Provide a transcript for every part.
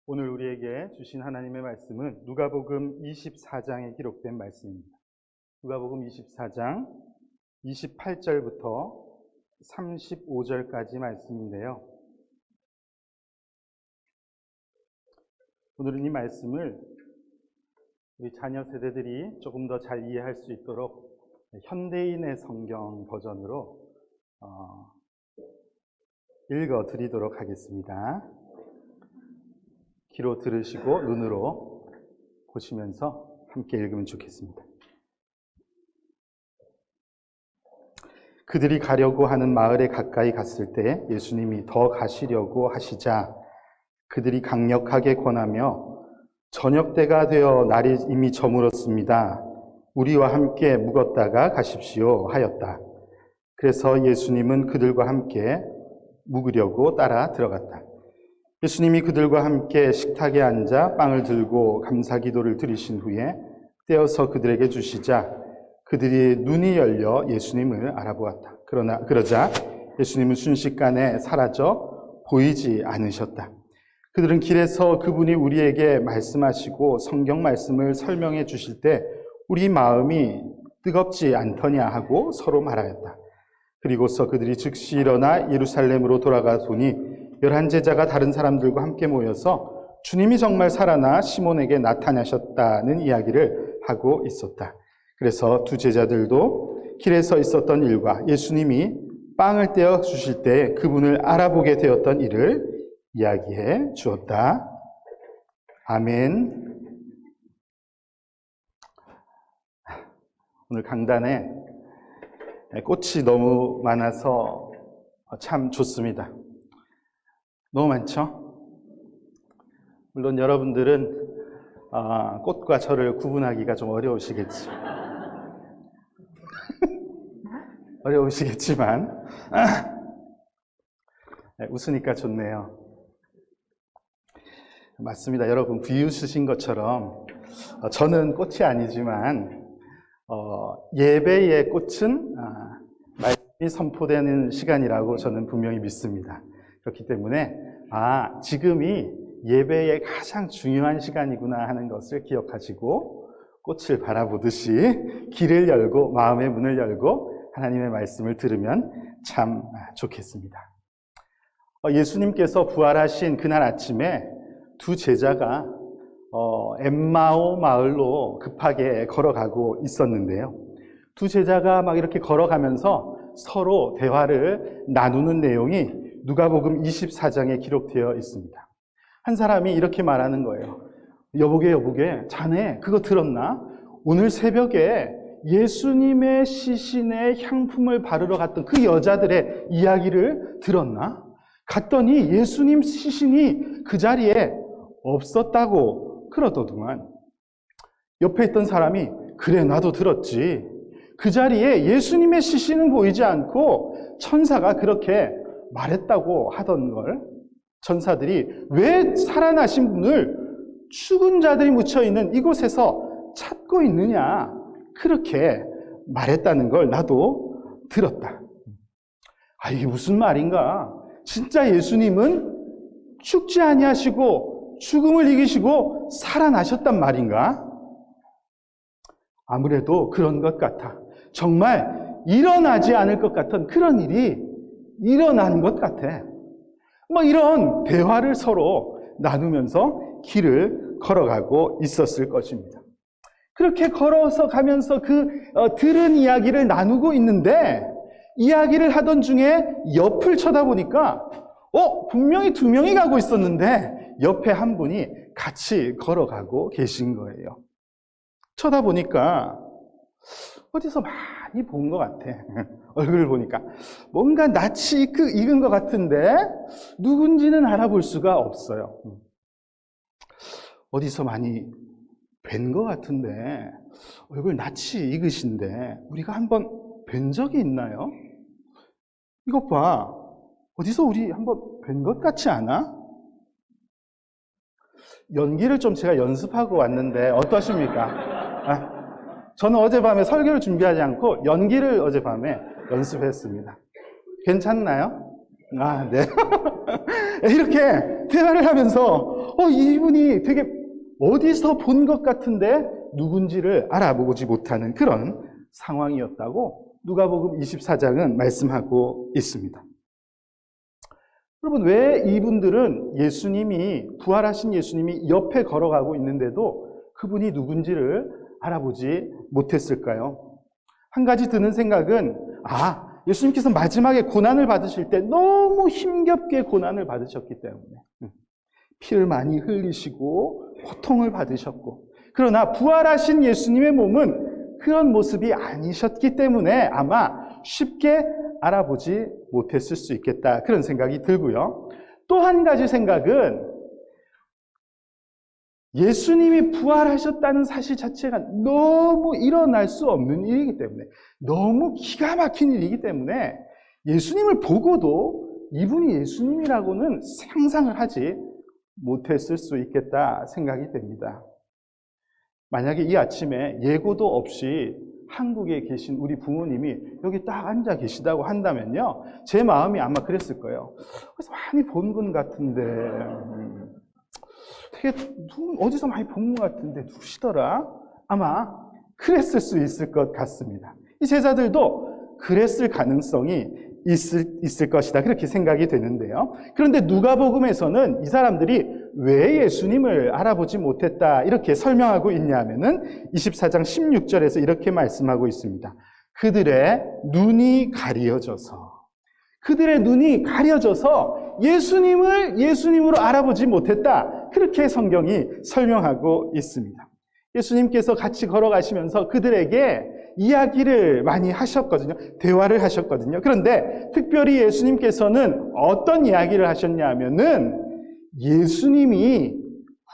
오늘 우리에게 주신 하나님의 말씀은 누가복음 24장에 기록된 말씀입니다. 누가복음 24장 28절부터 35절까지 말씀인데요. 오늘은 이 말씀을 우리 자녀 세대들이 조금 더 잘 이해할 수 있도록 현대인의 성경 버전으로 읽어 드리도록 하겠습니다. 귀로 들으시고 눈으로 보시면서 함께 읽으면 좋겠습니다. 그들이 가려고 하는 마을에 가까이 갔을 때 예수님이 더 가시려고 하시자 그들이 강력하게 권하며 저녁 때가 되어 날이 이미 저물었습니다. 우리와 함께 묵었다가 가십시오 하였다. 그래서 예수님은 그들과 함께 묵으려고 따라 들어갔다. 예수님이 그들과 함께 식탁에 앉아 빵을 들고 감사기도를 드리신 후에 떼어서 그들에게 주시자 그들이 눈이 열려 예수님을 알아보았다. 그러자 예수님은 순식간에 사라져 보이지 않으셨다. 그들은 길에서 그분이 우리에게 말씀하시고 성경 말씀을 설명해 주실 때 우리 마음이 뜨겁지 않더냐 하고 서로 말하였다. 그리고서 그들이 즉시 일어나 예루살렘으로 돌아가 보니 11제자가 다른 사람들과 함께 모여서 주님이 정말 살아나 시몬에게 나타나셨다는 이야기를 하고 있었다. 그래서 두 제자들도 길에 서 있었던 일과 예수님이 빵을 떼어 주실 때 그분을 알아보게 되었던 일을 이야기해 주었다. 아멘. 오늘 강단에 꽃이 너무 많아서 참 좋습니다. 너무 많죠? 물론 여러분들은 꽃과 저를 구분하기가 좀 어려우시겠죠. 어려우시겠지만 웃으니까 좋네요. 맞습니다. 여러분 비웃으신 것처럼 저는 꽃이 아니지만 예배의 꽃은 말씀이 선포되는 시간이라고 저는 분명히 믿습니다. 그렇기 때문에 지금이 예배의 가장 중요한 시간이구나 하는 것을 기억하시고 꽃을 바라보듯이 길을 열고 마음의 문을 열고 하나님의 말씀을 들으면 참 좋겠습니다. 예수님께서 부활하신 그날 아침에 두 제자가 엠마오 마을로 급하게 걸어가고 있었는데요. 두 제자가 막 이렇게 걸어가면서 서로 대화를 나누는 내용이 누가복음 24장에 기록되어 있습니다. 한 사람이 이렇게 말하는 거예요. 여보게, 자네 그거 들었나? 오늘 새벽에 예수님의 시신에 향품을 바르러 갔던 그 여자들의 이야기를 들었나? 갔더니 예수님 시신이 그 자리에 없었다고 그러더구만. 옆에 있던 사람이 그래 나도 들었지. 그 자리에 예수님의 시신은 보이지 않고 천사가 그렇게 말했다고 하던 걸 천사들이 왜 살아나신 분을 죽은 자들이 묻혀있는 이곳에서 찾고 있느냐 그렇게 말했다는 걸 나도 들었다. 이게 무슨 말인가? 진짜 예수님은 죽지 아니하시고 죽음을 이기시고 살아나셨단 말인가? 아무래도 그런 것 같아. 정말 일어나지 않을 것 같은 그런 일이 일어난 것 같아. 이런 대화를 서로 나누면서 길을 걸어가고 있었을 것입니다. 그렇게 걸어서 가면서 들은 이야기를 나누고 있는데 이야기를 하던 중에 옆을 쳐다보니까 분명히 두 명이 가고 있었는데 옆에 한 분이 같이 걸어가고 계신 거예요. 쳐다보니까 어디서 많이 본 것 같아. 얼굴을 보니까 뭔가 낯이 익은 것 같은데 누군지는 알아볼 수가 없어요. 어디서 많이 뵌 것 같은데 얼굴 낯이 익으신데 우리가 한번 뵌 적이 있나요? 이것 봐. 어디서 우리 한번 뵌 것 같지 않아? 연기를 좀 제가 연습하고 왔는데 어떠십니까? 저는 어젯밤에 설교를 준비하지 않고 연기를 어젯밤에 연습했습니다. 괜찮나요? 네. 이렇게 대화를 하면서 이분이 되게 어디서 본 것 같은데 누군지를 알아보지 못하는 그런 상황이었다고 누가복음 24장은 말씀하고 있습니다. 여러분, 왜 이분들은 부활하신 예수님이 옆에 걸어가고 있는데도 그분이 누군지를 알아보지 못했을까요? 한 가지 드는 생각은, 예수님께서 마지막에 고난을 받으실 때 너무 힘겹게 고난을 받으셨기 때문에 피를 많이 흘리시고 고통을 받으셨고, 그러나 부활하신 예수님의 몸은 그런 모습이 아니셨기 때문에 아마 쉽게 알아보지 못했을 수 있겠다, 그런 생각이 들고요. 또 한 가지 생각은 예수님이 부활하셨다는 사실 자체가 너무 일어날 수 없는 일이기 때문에, 너무 기가 막힌 일이기 때문에 예수님을 보고도 이분이 예수님이라고는 상상을 하지 못했을 수 있겠다 생각이 됩니다. 만약에 이 아침에 예고도 없이 한국에 계신 우리 부모님이 여기 딱 앉아 계시다고 한다면요, 제 마음이 아마 그랬을 거예요. 그래서 많이 본 분 같은데, 되게 어디서 많이 본 것 같은데 누구시더라? 아마 그랬을 수 있을 것 같습니다. 이 제자들도 그랬을 가능성이 있을 것이다, 그렇게 생각이 되는데요. 그런데 누가복음에서는 이 사람들이 왜 예수님을 알아보지 못했다 이렇게 설명하고 있냐면은 24장 16절에서 이렇게 말씀하고 있습니다. 그들의 눈이 가려져서 예수님을 예수님으로 알아보지 못했다, 그렇게 성경이 설명하고 있습니다. 예수님께서 같이 걸어가시면서 그들에게 이야기를 많이 하셨거든요. 대화를 하셨거든요. 그런데 특별히 예수님께서는 어떤 이야기를 하셨냐면은 예수님이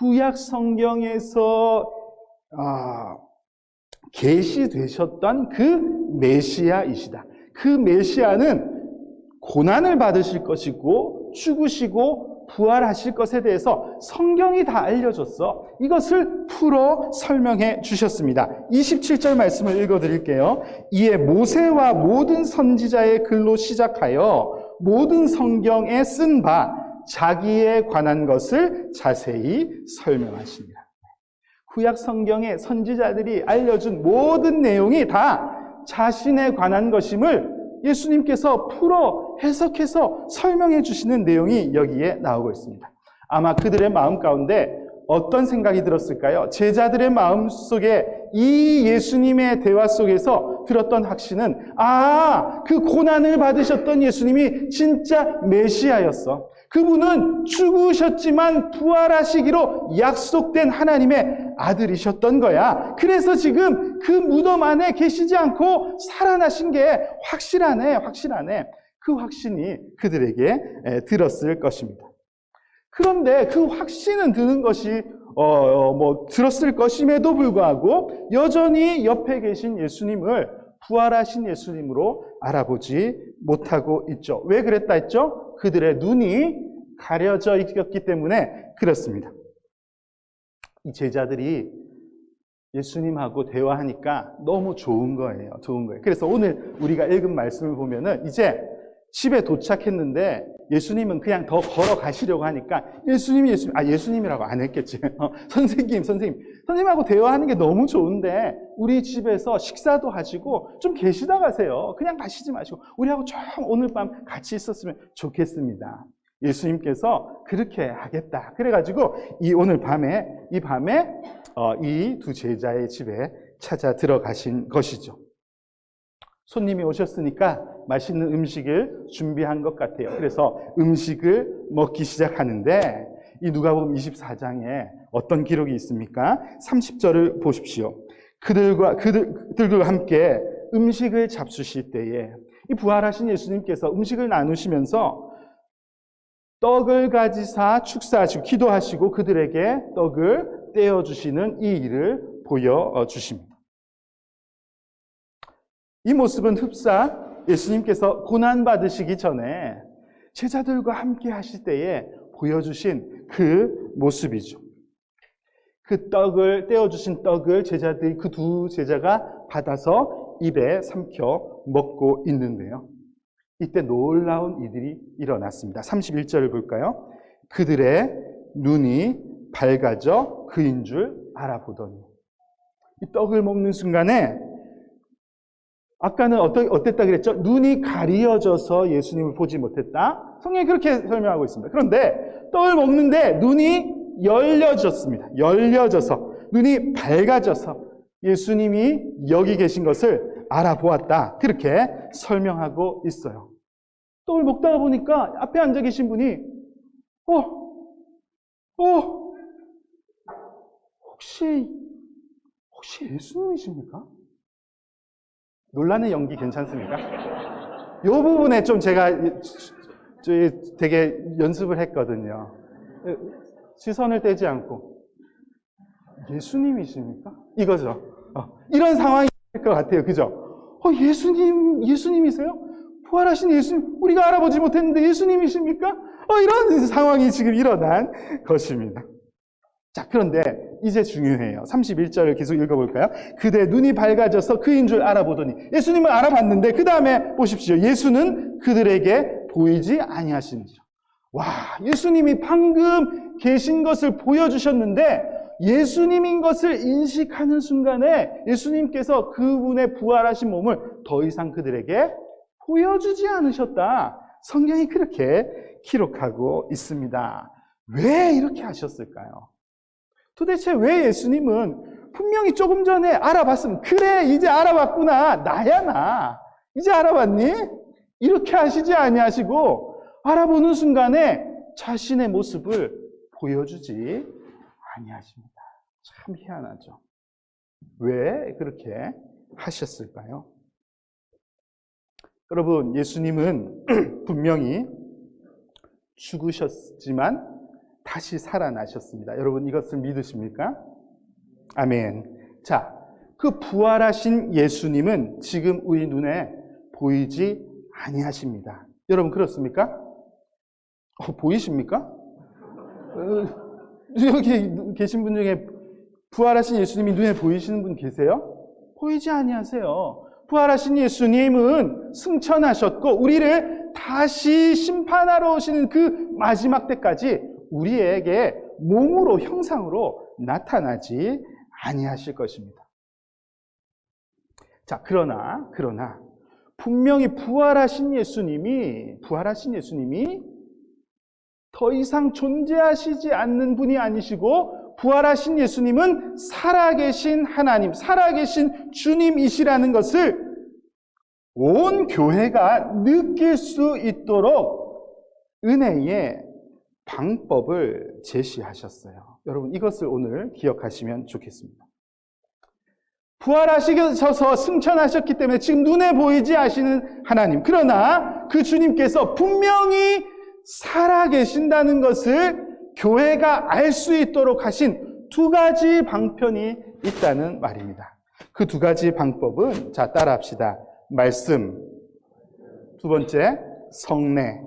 구약 성경에서 계시되셨던 그 메시아이시다. 그 메시아는 고난을 받으실 것이고 죽으시고 부활하실 것에 대해서 성경이 다 알려줬어. 이것을 풀어 설명해 주셨습니다. 27절 말씀을 읽어드릴게요. 이에 모세와 모든 선지자의 글로 시작하여 모든 성경에 쓴 바 자기에 관한 것을 자세히 설명하십니다. 구약 성경에 선지자들이 알려준 모든 내용이 다 자신에 관한 것임을 예수님께서 풀어 해석해서 설명해 주시는 내용이 여기에 나오고 있습니다. 아마 그들의 마음 가운데 어떤 생각이 들었을까요? 제자들의 마음 속에 이 예수님의 대화 속에서 들었던 확신은, 그 고난을 받으셨던 예수님이 진짜 메시아였어. 그분은 죽으셨지만 부활하시기로 약속된 하나님의 아들이셨던 거야. 그래서 지금 그 무덤 안에 계시지 않고 살아나신 게 확실하네. 그 확신이 그들에게 들었을 것입니다. 그런데 그 확신은 드는 것이 들었을 것임에도 불구하고 여전히 옆에 계신 예수님을 부활하신 예수님으로 알아보지 못하고 있죠. 왜 그랬다 했죠? 그들의 눈이 가려져 있었기 때문에 그렇습니다. 이 제자들이 예수님하고 대화하니까 너무 좋은 거예요. 그래서 오늘 우리가 읽은 말씀을 보면은 이제 집에 도착했는데 예수님은 그냥 더 걸어가시려고 하니까 예수님이라고 안 했겠지. 선생님하고 대화하는 게 너무 좋은데 우리 집에서 식사도 하시고 좀 계시다 가세요. 그냥 가시지 마시고 우리하고 좀 오늘 밤 같이 있었으면 좋겠습니다. 예수님께서 그렇게 하겠다. 그래가지고 오늘 밤에 이 두 제자의 집에 찾아 들어가신 것이죠. 손님이 오셨으니까 맛있는 음식을 준비한 것 같아요. 그래서 음식을 먹기 시작하는데 이 누가복음 24장에 어떤 기록이 있습니까? 30절을 보십시오. 그들과 함께 음식을 잡수실 때에 이 부활하신 예수님께서 음식을 나누시면서 떡을 가지사 축사하시고 기도하시고 그들에게 떡을 떼어주시는 이 일을 보여주십니다. 이 모습은 흡사 예수님께서 고난받으시기 전에 제자들과 함께 하실 때에 보여주신 그 모습이죠. 그 떡을 떼어주신 떡을 그 두 제자가 받아서 입에 삼켜 먹고 있는데요. 이때 놀라운 일들이 일어났습니다. 31절을 볼까요? 그들의 눈이 밝아져 그인 줄 알아보더니. 이 떡을 먹는 순간에 아까는 어땠다 그랬죠? 눈이 가리어져서 예수님을 보지 못했다. 성경이 그렇게 설명하고 있습니다. 그런데 떡을 먹는데 눈이 열려졌습니다. 열려져서 눈이 밝아져서 예수님이 여기 계신 것을 알아보았다. 그렇게 설명하고 있어요. 떡을 먹다가 보니까 앞에 앉아 계신 분이 혹시 예수님이십니까? 논란의 연기 괜찮습니까? 이 부분에 좀 제가 되게 연습을 했거든요. 시선을 떼지 않고 예수님이십니까? 이거죠. 이런 상황일 것 같아요. 그죠? 예수님이세요? 부활하신 예수님, 우리가 알아보지 못했는데 예수님이십니까? 이런 상황이 지금 일어난 것입니다. 자, 그런데 이제 중요해요. 31절을 계속 읽어볼까요? 그대 눈이 밝아져서 그인 줄 알아보더니. 예수님을 알아봤는데 그 다음에 보십시오. 예수는 그들에게 보이지 아니하시니라. 와, 예수님이 방금 계신 것을 보여주셨는데 예수님인 것을 인식하는 순간에 예수님께서 그분의 부활하신 몸을 더 이상 그들에게 보여주지 않으셨다. 성경이 그렇게 기록하고 있습니다. 왜 이렇게 하셨을까요? 도대체 왜 예수님은 분명히 조금 전에 알아봤으면, 그래 이제 알아봤구나, 나야 나 이제 알아봤니? 이렇게 하시지 아니하시고 알아보는 순간에 자신의 모습을 보여주지 아니하십니다. 참 희한하죠. 왜 그렇게 하셨을까요? 여러분, 예수님은 분명히 죽으셨지만 다시 살아나셨습니다. 여러분, 이것을 믿으십니까? 아멘. 자, 그 부활하신 예수님은 지금 우리 눈에 보이지 아니하십니다. 여러분, 그렇습니까? 보이십니까? 여기 계신 분 중에 부활하신 예수님이 눈에 보이시는 분 계세요? 보이지 아니하세요. 부활하신 예수님은 승천하셨고 우리를 다시 심판하러 오시는 그 마지막 때까지 우리에게 몸으로, 형상으로 나타나지 아니하실 것입니다. 자, 그러나 분명히 부활하신 예수님이 더 이상 존재하시지 않는 분이 아니시고 부활하신 예수님은 살아계신 하나님, 살아계신 주님이시라는 것을 온 교회가 느낄 수 있도록 은혜의 방법을 제시하셨어요. 여러분, 이것을 오늘 기억하시면 좋겠습니다. 부활하셔서 승천하셨기 때문에 지금 눈에 보이지 않으시는 하나님, 그러나 그 주님께서 분명히 살아계신다는 것을 교회가 알 수 있도록 하신 두 가지 방편이 있다는 말입니다. 그 두 가지 방법은, 자, 따라합시다. 말씀, 두 번째 성례.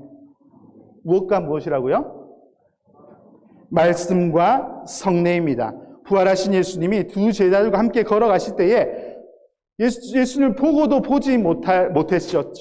무엇과 무엇이라고요? 말씀과 성례입니다. 부활하신 예수님이 두 제자들과 함께 걸어가실 때에 예수님을 보고도 보지 못했었죠.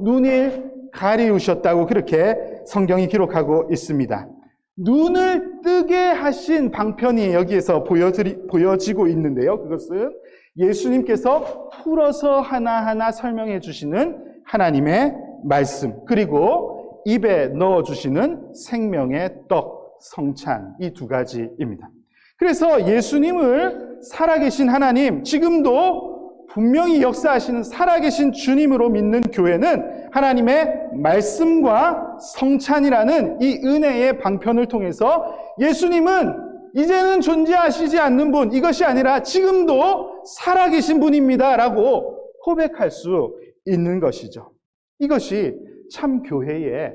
눈을 가리우셨다고 그렇게 성경이 기록하고 있습니다. 눈을 뜨게 하신 방편이 여기에서 보여지고 있는데요. 그것은 예수님께서 풀어서 하나하나 설명해 주시는 하나님의 말씀, 그리고 입에 넣어주시는 생명의 떡, 성찬, 이 두 가지입니다. 그래서 예수님을 살아계신 하나님, 지금도 분명히 역사하시는 살아계신 주님으로 믿는 교회는 하나님의 말씀과 성찬이라는 이 은혜의 방편을 통해서 예수님은 이제는 존재하시지 않는 분, 이것이 아니라 지금도 살아계신 분입니다 라고 고백할 수 있는 것이죠. 이것이 참 교회의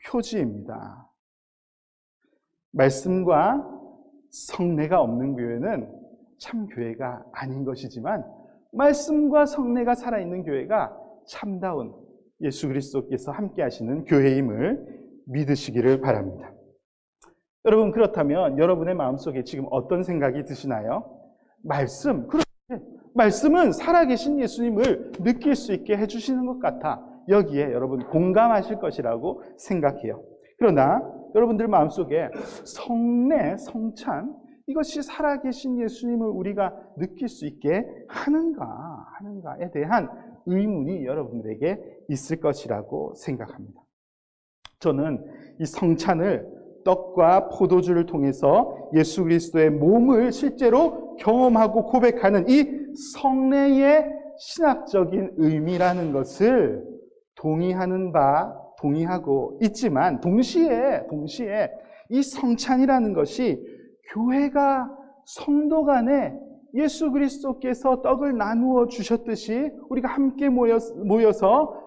표지입니다. 말씀과 성례가 없는 교회는 참 교회가 아닌 것이지만 말씀과 성례가 살아있는 교회가 참다운 예수 그리스도께서 함께 하시는 교회임을 믿으시기를 바랍니다. 여러분, 그렇다면 여러분의 마음속에 지금 어떤 생각이 드시나요? 말씀은 살아계신 예수님을 느낄 수 있게 해주시는 것 같아 여기에 여러분 공감하실 것이라고 생각해요. 그러나 여러분들 마음속에 성례, 성찬, 이것이 살아계신 예수님을 우리가 느낄 수 있게 하는가에 대한 의문이 여러분들에게 있을 것이라고 생각합니다. 저는 이 성찬을 떡과 포도주를 통해서 예수 그리스도의 몸을 실제로 경험하고 고백하는 이 성례의 신학적인 의미라는 것을 동의하고 있지만 동시에 이 성찬이라는 것이 교회가 성도 간에 예수 그리스도께서 떡을 나누어 주셨듯이 우리가 함께 모여서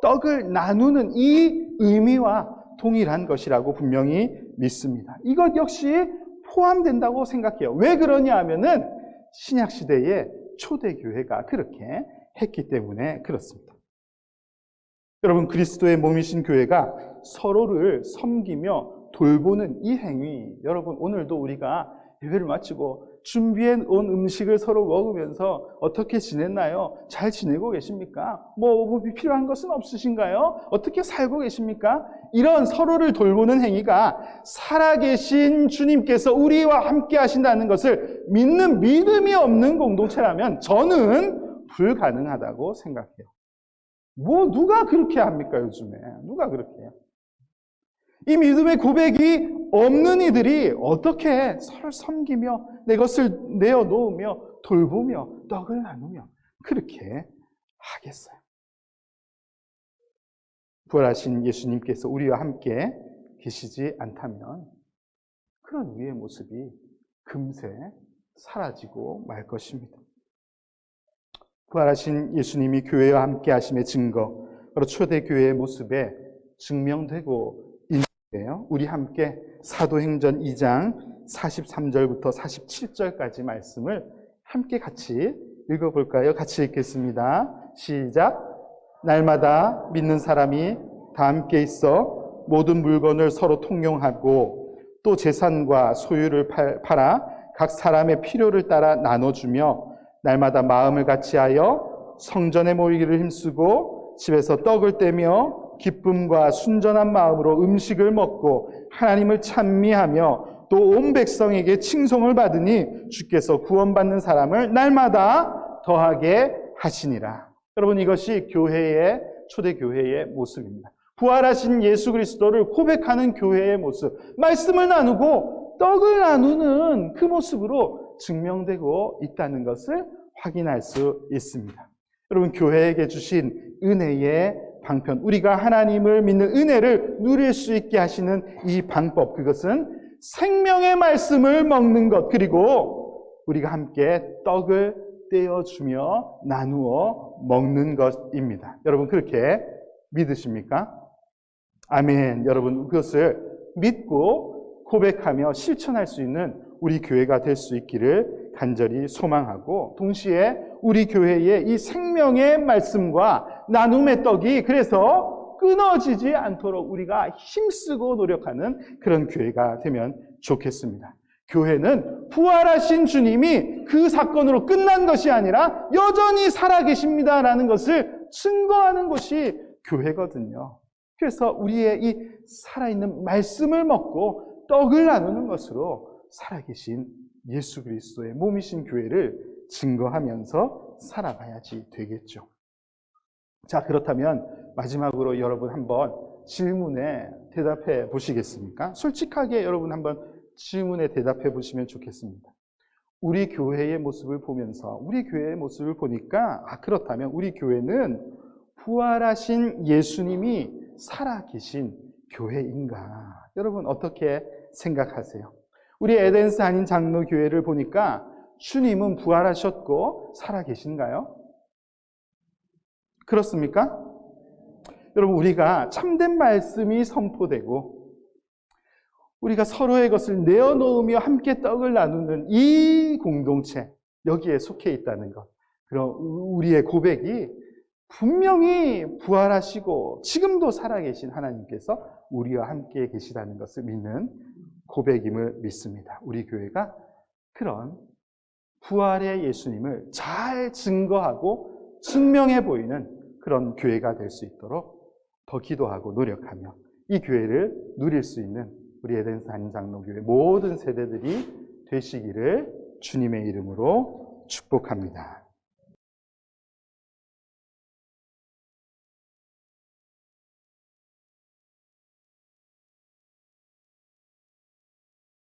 떡을 나누는 이 의미와 동일한 것이라고 분명히 믿습니다. 이것 역시 포함된다고 생각해요. 왜 그러냐 하면은 신약시대의 초대교회가 그렇게 했기 때문에 그렇습니다. 여러분, 그리스도의 몸이신 교회가 서로를 섬기며 돌보는 이 행위, 여러분 오늘도 우리가 예배를 마치고 준비해 온 음식을 서로 먹으면서 어떻게 지냈나요? 잘 지내고 계십니까? 뭐 필요한 것은 없으신가요? 어떻게 살고 계십니까? 이런 서로를 돌보는 행위가 살아계신 주님께서 우리와 함께 하신다는 것을 믿는 믿음이 없는 공동체라면 저는 불가능하다고 생각해요. 누가 그렇게 합니까, 요즘에? 누가 그렇게 해요? 이 믿음의 고백이 없는 이들이 어떻게 서로 섬기며 내 것을 내어놓으며 돌보며 떡을 나누며 그렇게 하겠어요? 부활하신 예수님께서 우리와 함께 계시지 않다면 그런 우리의 모습이 금세 사라지고 말 것입니다. 부활하신 예수님이 교회와 함께 하심의 증거, 바로 초대교회의 모습에 증명되고 있는데요. 우리 함께 사도행전 2장 43절부터 47절까지 말씀을 함께 같이 읽어볼까요? 같이 읽겠습니다. 시작. 날마다 믿는 사람이 다 함께 있어 모든 물건을 서로 통용하고 또 재산과 소유를 팔아 각 사람의 필요를 따라 나눠주며 날마다 마음을 같이하여 성전에 모이기를 힘쓰고 집에서 떡을 떼며 기쁨과 순전한 마음으로 음식을 먹고 하나님을 찬미하며 또 온 백성에게 칭송을 받으니 주께서 구원받는 사람을 날마다 더하게 하시니라. 여러분, 이것이 초대교회의 모습입니다. 부활하신 예수 그리스도를 고백하는 교회의 모습, 말씀을 나누고 떡을 나누는 그 모습으로 증명되고 있다는 것을 확인할 수 있습니다. 여러분, 교회에게 주신 은혜의 방편, 우리가 하나님을 믿는 은혜를 누릴 수 있게 하시는 이 방법, 그것은 생명의 말씀을 먹는 것, 그리고 우리가 함께 떡을 떼어주며 나누어 먹는 것입니다. 여러분, 그렇게 믿으십니까? 아멘. 여러분, 그것을 믿고 고백하며 실천할 수 있는 우리 교회가 될 수 있기를 간절히 소망하고, 동시에 우리 교회의 이 생명의 말씀과 나눔의 떡이 그래서 끊어지지 않도록 우리가 힘쓰고 노력하는 그런 교회가 되면 좋겠습니다. 교회는 부활하신 주님이 그 사건으로 끝난 것이 아니라 여전히 살아계십니다라는 것을 증거하는 것이 교회거든요. 그래서 우리의 이 살아있는 말씀을 먹고 떡을 나누는 것으로 살아계신 예수 그리스도의 몸이신 교회를 증거하면서 살아가야지 되겠죠. 자, 그렇다면 마지막으로 여러분 한번 질문에 대답해 보시겠습니까? 솔직하게 여러분 한번 질문에 대답해 보시면 좋겠습니다. 우리 교회의 모습을 보면서, 우리 교회의 모습을 보니까, 그렇다면 우리 교회는 부활하신 예수님이 살아계신 교회인가? 여러분 어떻게 생각하세요? 우리 에덴스 한인 장로교회를 보니까 주님은 부활하셨고 살아계신가요? 그렇습니까? 여러분, 우리가 참된 말씀이 선포되고 우리가 서로의 것을 내어놓으며 함께 떡을 나누는 이 공동체, 여기에 속해 있다는 것, 그럼 우리의 고백이 분명히 부활하시고 지금도 살아계신 하나님께서 우리와 함께 계시다는 것을 믿는 고백임을 믿습니다. 우리 교회가 그런 부활의 예수님을 잘 증거하고 증명해 보이는 그런 교회가 될 수 있도록 더 기도하고 노력하며 이 교회를 누릴 수 있는 우리 에덴스 한인장로교회 모든 세대들이 되시기를 주님의 이름으로 축복합니다.